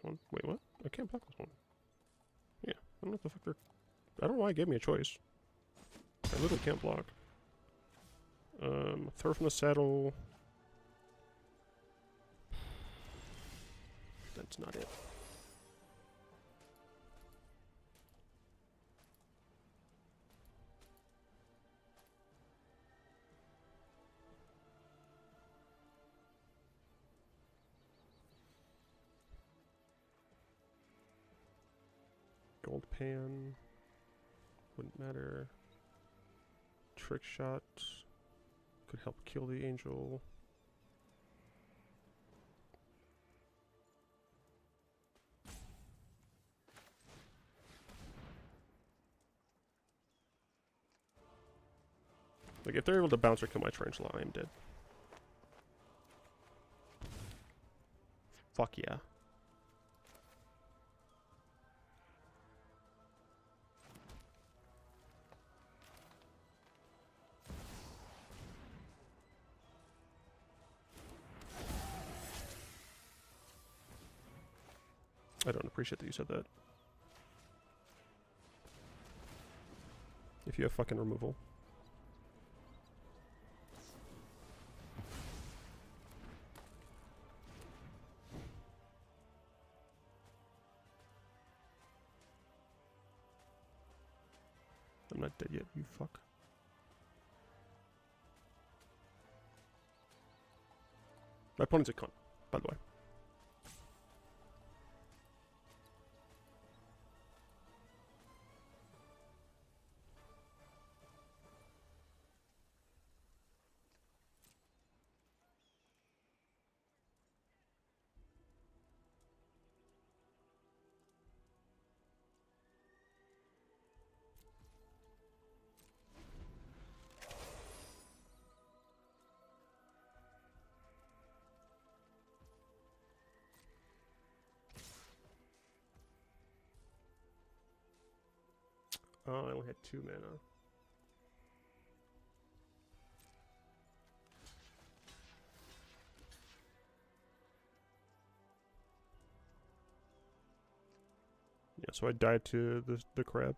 one. Wait, what? I can't block this one. Yeah, I don't know what the fuck they're... I don't know why it gave me a choice. I literally can't block. Throw from the saddle. That's not it. Gold pan. Wouldn't matter. Trick shot. Could help kill the angel. Like, if they're able to bounce or kill my tarantula, I am dead. Fuck yeah. I don't appreciate that you said that. If you have fucking removal. I'm not dead yet, you fuck. My opponent's a cunt, by the way. Oh, I only had 2 mana. Yeah, so I died to the crab.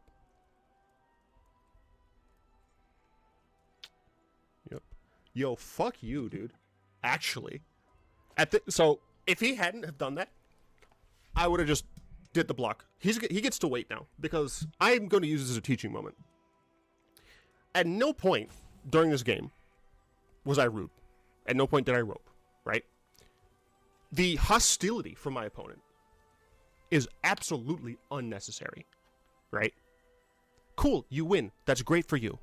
Yep. Yo, fuck you, dude. Actually. So, if he hadn't have done that, I would have just did the block. He gets to wait now, because I'm going to use this as a teaching moment. At no point during this game was I rude. At no point did I rope, right? The hostility from my opponent is absolutely unnecessary, right? Cool, you win. That's great for you,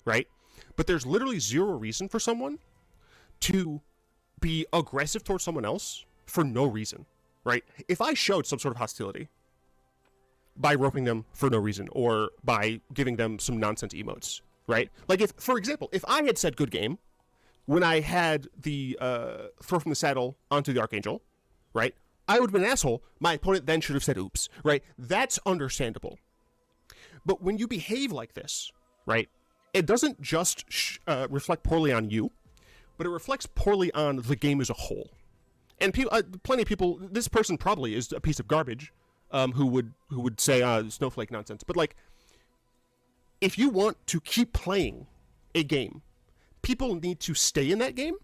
right? But there's literally zero reason for someone to be aggressive towards someone else for no reason, right? If I showed some sort of hostility by roping them for no reason or by giving them some nonsense emotes, right? Like, if, for example, if I had said good game when I had the throw from the saddle onto the Archangel, right? I would have been an asshole. My opponent then should have said oops, right? That's understandable. But when you behave like this, right, it doesn't just reflect poorly on you, but it reflects poorly on the game as a whole. And people, plenty of people, this person probably is a piece of garbage, who would say snowflake nonsense. But like, if you want to keep playing a game, people need to stay in that game,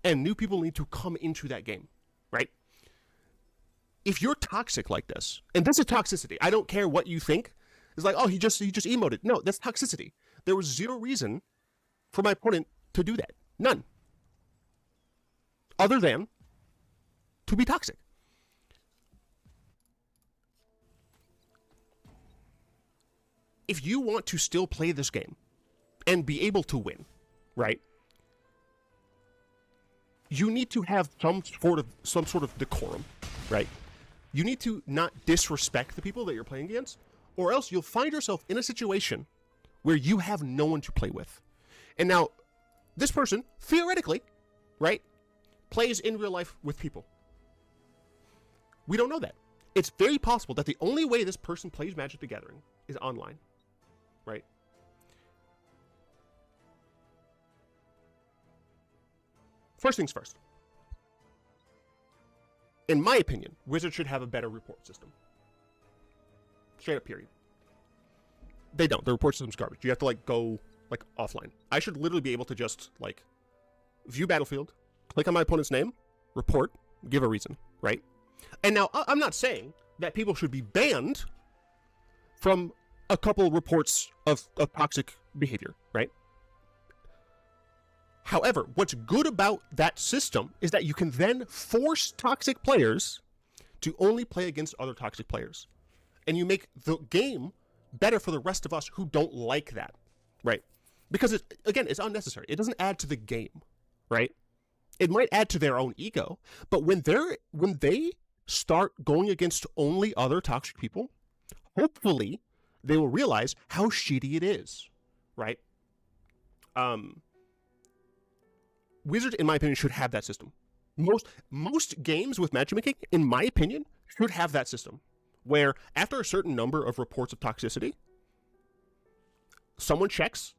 and new people need to come into that game, right? If you're toxic like this, and this is toxicity, I don't care what you think. It's like, oh, he just emoted. No, that's toxicity. There was zero reason for my opponent to do that. None. Other than to be toxic. If you want to still play this game and be able to win, right? You need to have some sort of decorum, right? You need to not disrespect the people that you're playing against, or else you'll find yourself in a situation where you have no one to play with. And now, this person, theoretically, right, plays in real life with people. We don't know that. It's very possible that the only way this person plays Magic the Gathering is online, right? First things first. in my opinion, Wizards should have a better report system. Straight up, period. They don't. The report system's garbage. You have to like go like offline. I should literally be able to just like view battlefield, click on my opponent's name, report, give a reason, right? And now I'm not saying that people should be banned from a couple reports of toxic behavior, right? However, what's good about that system is that you can then force toxic players to only play against other toxic players. And you make the game better for the rest of us who don't like that, right? Because, it's unnecessary. It doesn't add to the game, right? It might add to their own ego, but when they start going against only other toxic people, hopefully they will realize how shitty it is, right? Wizards, in my opinion, should have that system. Most games with matchmaking, in my opinion, should have that system, where after a certain number of reports of toxicity, someone checks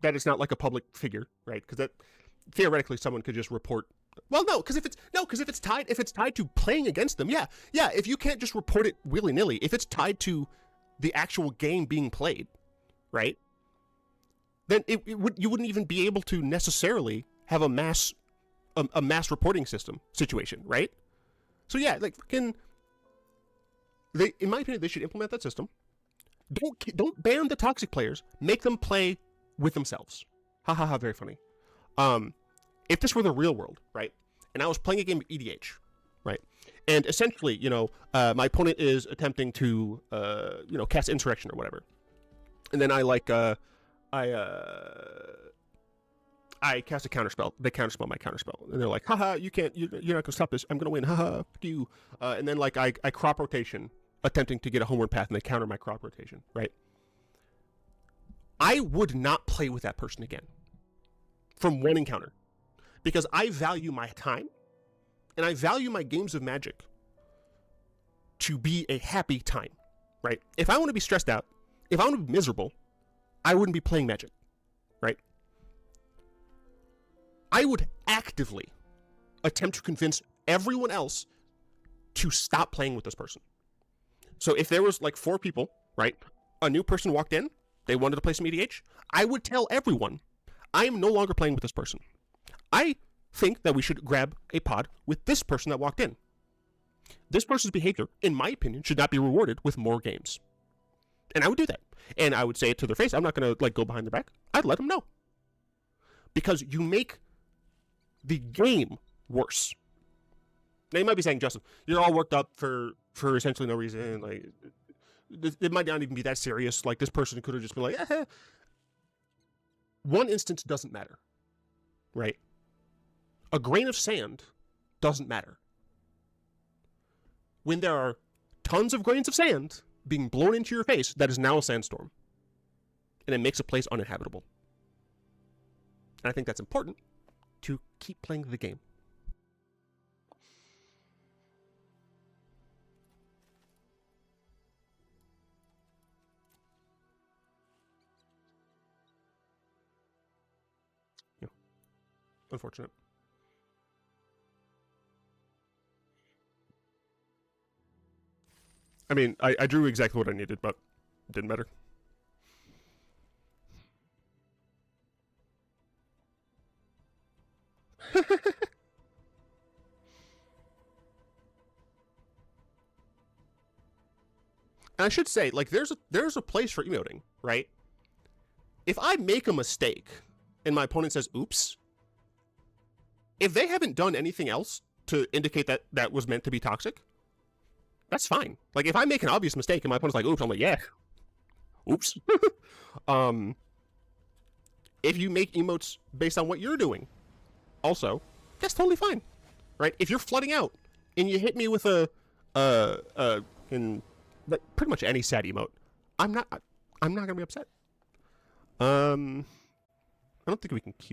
that it's not like a public figure, right? Because that theoretically someone could just report. Well, no, because if it's tied to playing against them, yeah. If you can't just report it willy nilly, if it's tied to the actual game being played, right? Then you wouldn't even be able to necessarily have a mass reporting system situation, right? So yeah, like in my opinion, they should implement that system. Don't ban the toxic players. Make them play with themselves. Ha ha ha! Very funny. If this were the real world, right, and I was playing a game of EDH, right, and essentially, my opponent is attempting to, cast Insurrection or whatever, and then I cast a counterspell. They counterspell my counterspell, and they're like, haha, you can't, you're not gonna stop this. I'm gonna win. Haha, fuck you. And then like I crop rotation, attempting to get a homeward path, and they counter my crop rotation, right? I would not play with that person again from one encounter, because I value my time, and I value my games of Magic to be a happy time, right? If I want to be stressed out, if I want to be miserable, I wouldn't be playing Magic, right? I would actively attempt to convince everyone else to stop playing with this person. So if there was like 4 people, right? A new person walked in, they wanted to play some EDH, I would tell everyone, I am no longer playing with this person. I think that we should grab a pod with this person that walked in. This person's behavior, in my opinion, should not be rewarded with more games. And I would do that. And I would say it to their face. I'm not going to like go behind their back. I'd let them know. Because you make the game worse. Now you might be saying, Justin, you're all worked up for essentially no reason. Like, it might not even be that serious. Like, this person could have just been like, eh. One instance doesn't matter, right? A grain of sand doesn't matter. When there are tons of grains of sand being blown into your face, that is now a sandstorm. And it makes a place uninhabitable. And I think that's important to keep playing the game. Yeah. Unfortunate. I mean, I drew exactly what I needed, but it didn't matter. And I should say, like, there's a place for emoting, right? If I make a mistake and my opponent says, oops, if they haven't done anything else to indicate that that was meant to be toxic, that's fine. Like, if I make an obvious mistake and my opponent's like, oops, I'm like, yeah, oops. If you make emotes based on what you're doing, also, that's totally fine, right? If you're flooding out and you hit me with in pretty much any sad emote, I'm not gonna be upset. I don't think we can keep